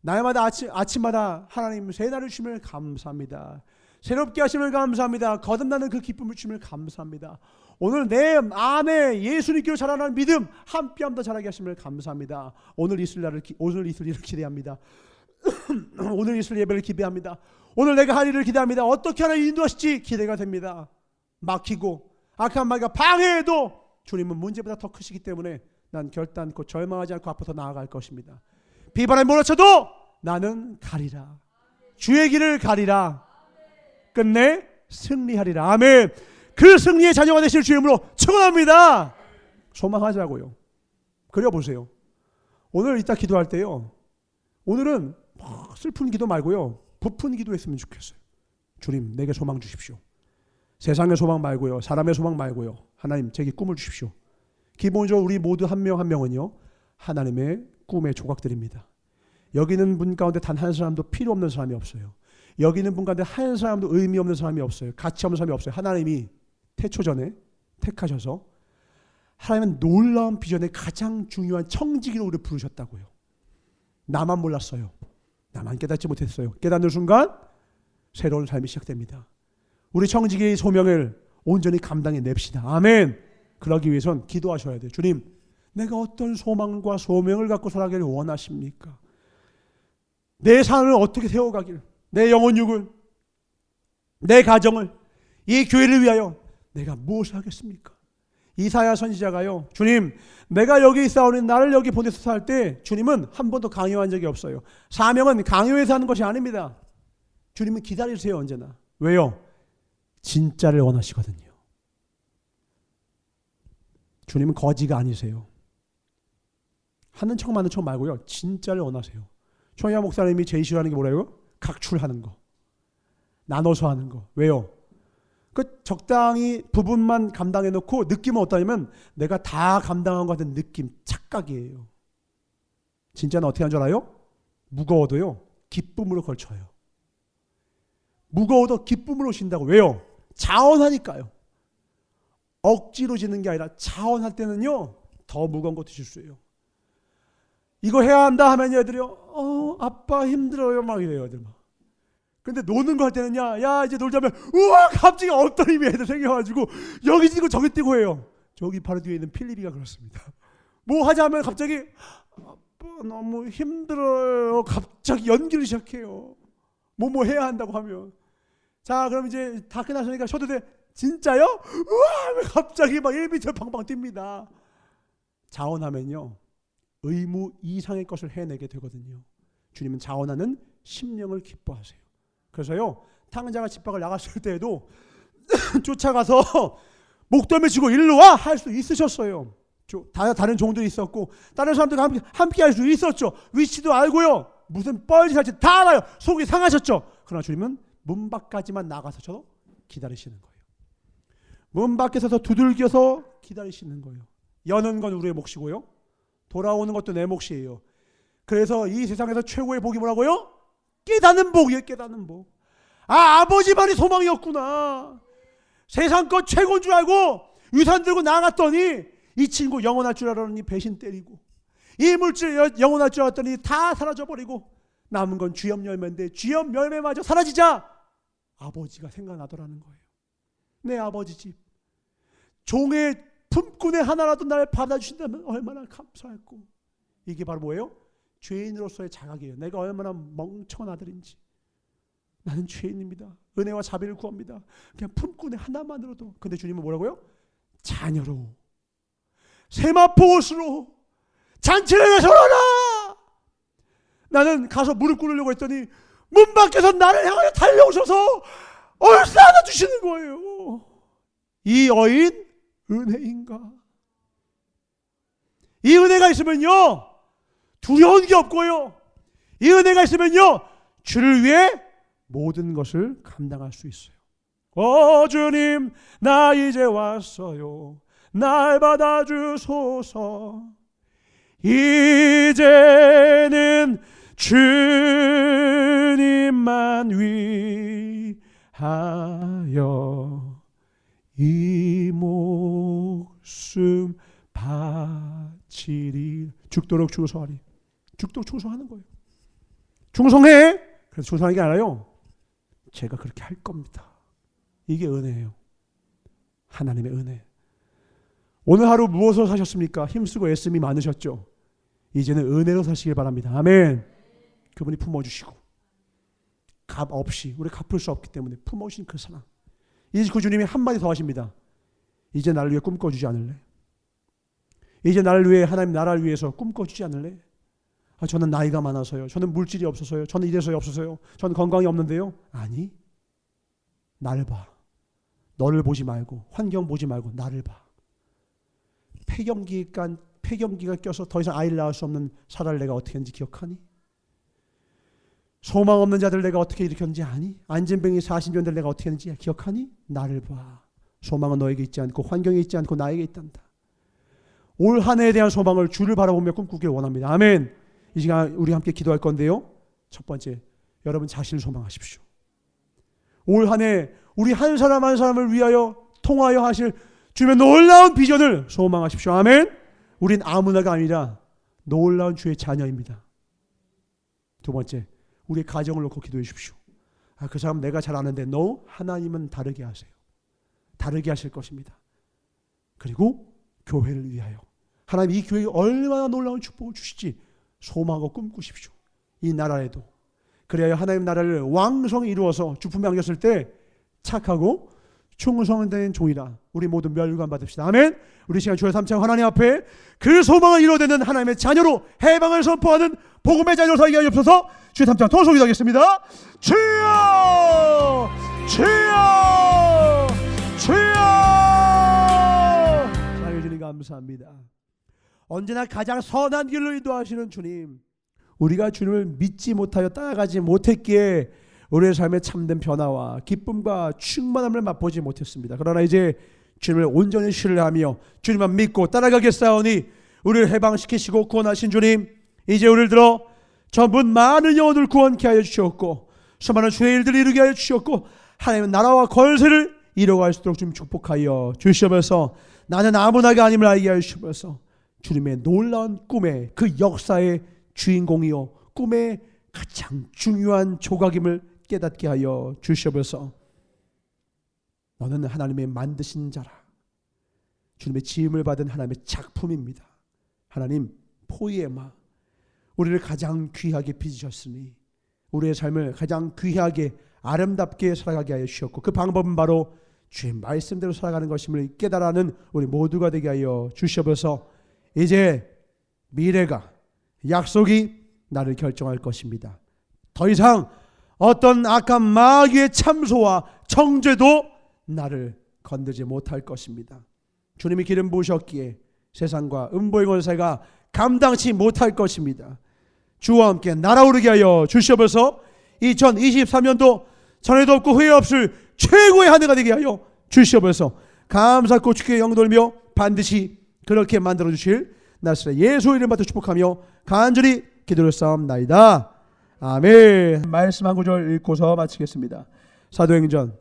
날마다 아침마다 하나님 새 날을 주심을 감사합니다. 새롭게 하심을 감사합니다. 거듭나는 그 기쁨을 주심을 감사합니다. 오늘 내 안에 예수님께로 자라나는 믿음 한 뼘 더 자라게 하심을 감사합니다. 오늘 있을 일을 기대합니다. 오늘 있을 예배를 기대합니다. 오늘 내가 할 일을 기대합니다. 어떻게 하나 인도하실지 기대가 됩니다. 막히고 악한 마귀가 방해해도 주님은 문제보다 더 크시기 때문에 난 결단코 절망하지 않고 앞으로 나아갈 것입니다. 비바람에 몰아쳐도 나는 가리라. 주의 길을 가리라. 끝내 승리하리라. 아멘. 그 승리의 자녀가 되실 주의 이름으로 축원합니다. 소망하자고요. 그려보세요. 오늘 이따 기도할 때요, 오늘은 슬픈 기도 말고요 부푼 기도했으면 좋겠어요. 주님 내게 소망 주십시오. 세상의 소망 말고요, 사람의 소망 말고요, 하나님 제게 꿈을 주십시오. 기본적으로 우리 모두 한 명 한 명은요 하나님의 꿈의 조각들입니다. 여기 있는 분 가운데 단 한 사람도 필요 없는 사람이 없어요. 여기 있는 분 가운데 한 사람도 의미 없는 사람이 없어요. 가치 없는 사람이 없어요. 하나님이 태초전에 택하셔서 하나님은 놀라운 비전의 가장 중요한 청지기로 우리를 부르셨다고요. 나만 몰랐어요. 나만 깨닫지 못했어요. 깨닫는 순간 새로운 삶이 시작됩니다. 우리 청지기의 소명을 온전히 감당해 냅시다. 아멘. 그러기 위해선 기도하셔야 돼요. 주님 내가 어떤 소망과 소명을 갖고 살아가기를 원하십니까? 내 삶을 어떻게 세워가기를, 내 영혼 육을, 내 가정을, 이 교회를 위하여 내가 무엇을 하겠습니까? 이사야 선지자가요, 주님 내가 여기 있사오니 나를 여기 보내서 살 때 주님은 한 번도 강요한 적이 없어요. 사명은 강요해서 하는 것이 아닙니다. 주님은 기다리세요. 언제나. 왜요? 진짜를 원하시거든요. 주님은 거지가 아니세요. 하는 척 마는 척 말고요 진짜를 원하세요. 초야 목사님이 제일 싫어하는 게 뭐라고요? 각출하는 거, 나눠서 하는 거. 왜요? 그 적당히 부분만 감당해 놓고 느낌은 어떠냐면 내가 다 감당한 것 같은 느낌, 착각이에요. 진짜는 어떻게 하는 줄 알아요? 무거워도요 기쁨으로 걸쳐요. 무거워도 기쁨으로 신다고. 왜요? 자원하니까요. 억지로 지는 게 아니라 자원할 때는요 더 무거운 거 드실 수 있어요. 이거 해야 한다 하면 애들이요 아빠 힘들어요 막 이래요. 애들 막. 근데 노는 거 할 때는 야 이제 놀자면 우와 갑자기 어떤 힘이 애들 생겨가지고 여기 뛰고 저기 뛰고 해요. 저기 바로 뒤에 있는 필립이가 그렇습니다. 뭐 하자면 갑자기 아빠 너무 힘들어요. 갑자기 연기를 시작해요. 뭐 해야 한다고 하면. 자 그럼 이제 다 끝났으니까 쉬어도 돼. 진짜요? 우와 갑자기 막 1m 방방 뜁니다. 자원하면요 의무 이상의 것을 해내게 되거든요. 주님은 자원하는 심령을 기뻐하세요. 그래서요 탕자가 집 밖을 나갔을 때에도 쫓아가서 목덜미 쥐고 일로 와 할 수 있으셨어요. 다른 종들이 있었고 다른 사람들과 함께 할 수 있었죠. 위치도 알고요 무슨 뻘짓 할지 다 알아요. 속이 상하셨죠. 그러나 주님은 문 밖까지만 나가서 기다리시는 거예요. 문 밖에서 두들겨서 기다리시는 거예요. 여는 건 우리의 몫이고요 돌아오는 것도 내 몫이에요. 그래서 이 세상에서 최고의 복이 뭐라고요? 깨닫는 복이에요. 깨닫는 복. 아버지만이 소망이었구나. 세상 것 최고인 줄 알고 유산 들고 나갔더니 이 친구 영원할 줄 알았더니 배신 때리고, 이 물질 영원할 줄 알았더니 다 사라져버리고 남은 건 쥐염 열매인데 쥐염 열매마저 사라지자 아버지가 생각나더라는 거예요. 내 아버지 집 종의 품꾼의 하나라도 날 받아주신다면 얼마나 감사할고. 이게 바로 뭐예요? 죄인으로서의 자각이에요. 내가 얼마나 멍청한 아들인지. 나는 죄인입니다. 은혜와 자비를 구합니다. 그냥 품꾼의 하나만으로도. 근데 주님은 뭐라고요? 자녀로, 세마포 옷으로 잔치를 서러라. 나는 가서 무릎 꿇으려고 했더니 문 밖에서 나를 향하여 달려오셔서 얼싸 안아주시는 거예요. 이 여인 은혜인가? 이 은혜가 있으면요 두려운 게 없고요, 이 은혜가 있으면요 주를 위해 모든 것을 감당할 수 있어요. 주님, 나 이제 왔어요. 날 받아주소서. 이제는 주님만 위하여 이 목숨 바치리. 죽도록 충성하리. 죽도록 충성하는 거예요. 충성해. 그래서 충성하는 게 아니라요, 제가 그렇게 할 겁니다. 이게 은혜예요. 하나님의 은혜. 오늘 하루 무엇으로 사셨습니까? 힘쓰고 애씀이 많으셨죠? 이제는 은혜로 사시길 바랍니다. 아멘. 그분이 품어주시고 값 없이, 우리 갚을 수 없기 때문에 품어주신 그 사랑. 이제 그 주님이 한마디 더 하십니다. 이제 나를 위해 꿈꿔주지 않을래? 이제 나를 위해, 하나님 나라를 위해서 꿈꿔주지 않을래? 저는 나이가 많아서요, 저는 물질이 없어서요, 저는 이래서요 없어서요, 저는 건강이 없는데요. 아니, 나를 봐. 너를 보지 말고, 환경 보지 말고 나를 봐. 폐경기가 껴서 더 이상 아이를 낳을 수 없는 사라를 내가 어떻게 했는지 기억하니? 소망 없는 자들 내가 어떻게 일으켰는지 아니? 안진병이 40년들 내가 어떻게 했는지 기억하니? 나를 봐. 소망은 너에게 있지 않고 환경에 있지 않고 나에게 있단다. 올 한 해에 대한 소망을 주를 바라보며 꿈꾸길 원합니다. 아멘. 이 시간 우리 함께 기도할 건데요, 첫 번째, 여러분 자신을 소망하십시오. 올 한 해 우리 한 사람 한 사람을 위하여 통하여 하실 주님의 놀라운 비전을 소망하십시오. 아멘. 우린 아무나가 아니라 놀라운 주의 자녀입니다. 두 번째, 우리의 가정을 놓고 기도해 주십시오. 그 사람 내가 잘 아는데, no, 하나님은 다르게 하세요. 다르게 하실 것입니다. 그리고 교회를 위하여 하나님 이 교회에 얼마나 놀라운 축복을 주실지 소망하고 꿈꾸십시오. 이 나라에도. 그래야 하나님 나라를 왕성히 이루어서 주품에 안겼을 때 착하고 충성된 종이라 우리 모두 멸관 받읍시다. 아멘. 우리 시간 주의 삼창 하나님 앞에 그 소망을 이루어내는 하나님의 자녀로 해방을 선포하는 복음의 자녀로 살게 하여 주옵소서. 주의 삼창 더 소리하겠습니다. 주여, 주여, 주여. 사랑해 주님 감사합니다. 언제나 가장 선한 길로 인도하시는 주님, 우리가 주님을 믿지 못하여 따라가지 못했기에 우리의 삶의 참된 변화와 기쁨과 충만함을 맛보지 못했습니다. 그러나 이제 주님을 온전히 신뢰하며 주님만 믿고 따라가겠사오니 우리를 해방시키시고 구원하신 주님, 이제 우리를 들어 전부 많은 영혼을 구원케 하여 주시옵고 수많은 주의 일들을 이루게 하여 주시옵고 하나님의 나라와 권세를 이뤄갈 수 있도록 주님 축복하여 주시옵소서. 나는 아무나가 아님을 알게 하여 주시옵소서. 주님의 놀라운 꿈의 그 역사의 주인공이요 꿈의 가장 중요한 조각임을 깨닫게 하여 주시옵소서. 너는 하나님의 만드신 자라. 주님의 지음을 받은 하나님의 작품입니다. 하나님 포이에마, 우리를 가장 귀하게 빚으셨으니 우리의 삶을 가장 귀하게 아름답게 살아가게 하여 주셨고 그 방법은 바로 주의 말씀대로 살아가는 것임을 깨달아는 우리 모두가 되게 하여 주시옵소서. 이제 미래가, 약속이 나를 결정할 것입니다. 더 이상 어떤 악한 마귀의 참소와 정죄도 나를 건들지 못할 것입니다. 주님이 기름 부으셨기에 세상과 음보의 권세가 감당치 못할 것입니다. 주와 함께 날아오르게 하여 주시옵소서. 2023년도 전에도 없고 후회 없을 최고의 한 해가 되게 하여 주시옵소서. 감사하고 주께 영돌며 반드시 그렇게 만들어 주실 나스렛 예수 이름 받아 축복하며 간절히 기도를 싸움나이다. 아멘. 말씀 한 구절 읽고서 마치겠습니다. 사도행전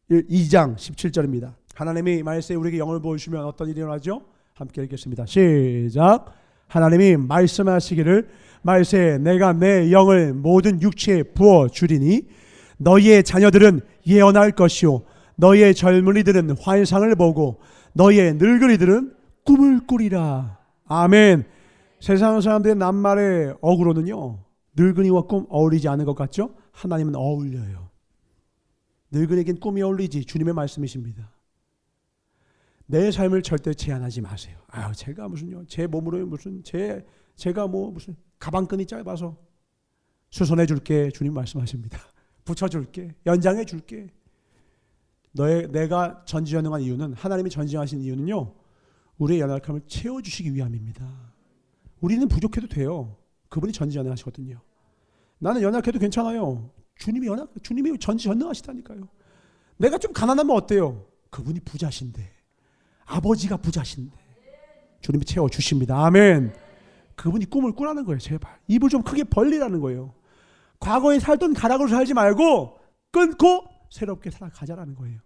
2장 17절입니다. 하나님이 말씀에 우리에게 영을 보여주시면 어떤 일이 일어나죠? 함께 읽겠습니다. 시작. 하나님이 말씀하시기를 말세 내가 내 영을 모든 육체에 부어주리니 너희의 자녀들은 예언할 것이요 너희의 젊은이들은 환상을 보고 너희의 늙은이들은 꿈을 꾸리라. 아멘. 세상 사람들의 낱말의 어구로는요 늙은이와 꿈 어울리지 않은 것 같죠? 하나님은 어울려요. 늙은이에겐 꿈이 어울리지. 주님의 말씀이십니다. 내 삶을 절대 제한하지 마세요. 제가 무슨요? 제 몸으로 무슨 제가 뭐 무슨 가방끈이 짧아서 수선해 줄게. 주님 말씀하십니다. 붙여 줄게. 연장해 줄게. 내가 전지전능한 이유는, 하나님이 전지하신 이유는요 우리의 연약함을 채워주시기 위함입니다. 우리는 부족해도 돼요. 그분이 전지전능하시거든요. 나는 연약해도 괜찮아요. 주님이 전지전능하시다니까요. 내가 좀 가난하면 어때요? 그분이 부자신데, 아버지가 부자신데 주님이 채워주십니다. 아멘. 그분이 꿈을 꾸라는 거예요. 제발 입을 좀 크게 벌리라는 거예요. 과거에 살던 가락으로 살지 말고 끊고 새롭게 살아가자라는 거예요.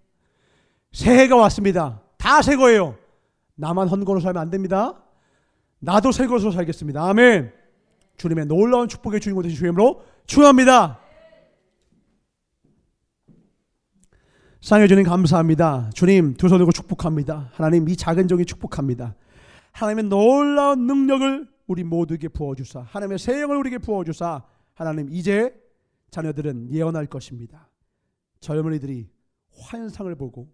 새해가 왔습니다. 다 새 거예요. 나만 헌건으로 살면 안 됩니다. 나도 새 것으로 살겠습니다. 아멘. 주님의 놀라운 축복의 주인공 되신 주님으로 축원합니다. 사랑해 주님 감사합니다. 주님 두 손 들고 축복합니다. 하나님 이 작은 종이 축복합니다. 하나님의 놀라운 능력을 우리 모두에게 부어주사, 하나님의 새 영을 우리에게 부어주사, 하나님 이제 자녀들은 예언할 것입니다. 젊은이들이 환상을 보고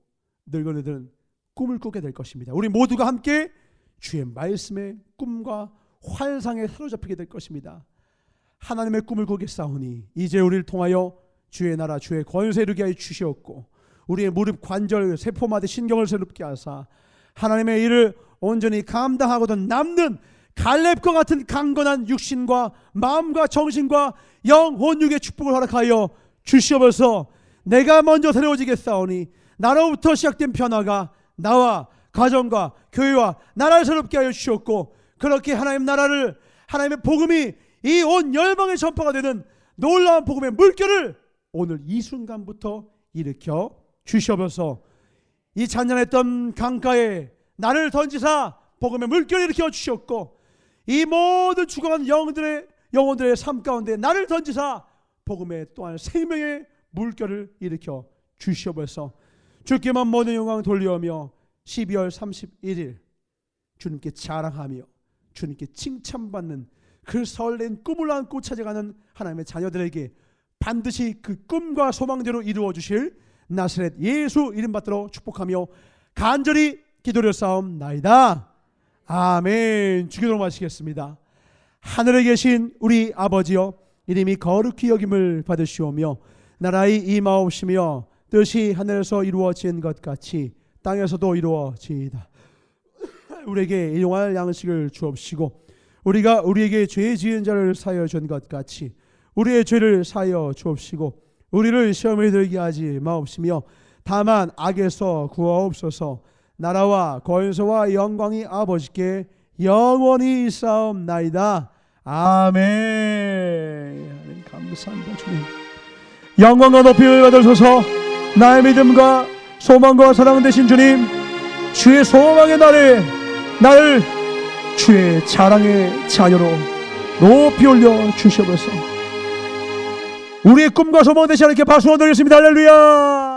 늙은이들은 꿈을 꾸게 될 것입니다. 우리 모두가 함께 주의 말씀의 꿈과 환상에 사로잡히게 될 것입니다. 하나님의 꿈을 꾸겠사오니 이제 우리를 통하여 주의 나라 주의 권세 이루게 하여 주시옵고 우리의 무릎 관절 세포마다 신경을 새롭게 하사 하나님의 일을 온전히 감당하고도 남는 갈렙과 같은 강건한 육신과 마음과 정신과 영혼 육의 축복을 허락하여 주시옵소서. 내가 먼저 새로워지겠사오니 나로부터 시작된 변화가 나와 가정과 교회와 나라를 새롭게 하여 주시옵고 그렇게 하나님 나라를 하나님의 복음이 이 온 열방에 전파가 되는 놀라운 복음의 물결을 오늘 이 순간부터 일으켜 주시옵소서. 이 잔잔했던 강가에 나를 던지사 복음의 물결을 일으켜 주시옵고 이 모든 죽어간 영혼들의 삶 가운데 나를 던지사 복음의 또한 생명의 물결을 일으켜 주시옵소서. 주께만 모든 영광을 돌려오며 12월 31일 주님께 자랑하며 주님께 칭찬받는 그 설렌 꿈을 안고 찾아가는 하나님의 자녀들에게 반드시 그 꿈과 소망대로 이루어 주실 나사렛 예수 이름 받들어 축복하며 간절히 기도드렸사옵나이다. 아멘. 주기도로 마치겠습니다. 하늘에 계신 우리 아버지여 이름이 거룩히 여김을 받으시오며 나라의 임하옵시며 뜻이 하늘에서 이루어진 것 같이 땅에서도 이루어지이다. 우리에게 일용할 양식을 주옵시고 우리가 우리에게 죄 지은 자를 사하여 준 것 같이 우리의 죄를 사하여 주옵시고 우리를 시험에 들게 하지 마옵시며 다만 악에서 구하옵소서. 나라와 권세와 영광이 아버지께 영원히 있사옵나이다. 아멘. 감사합니다 주님. 영광과 높임을 받으소서. 나의 믿음과 소망과 사랑 되신 주님, 주의 소망의 날에 나를 주의 자랑의 자녀로 높이 올려 주시옵소서. 우리의 꿈과 소망 되시 않게 박수 드리겠습니다. 할렐루야.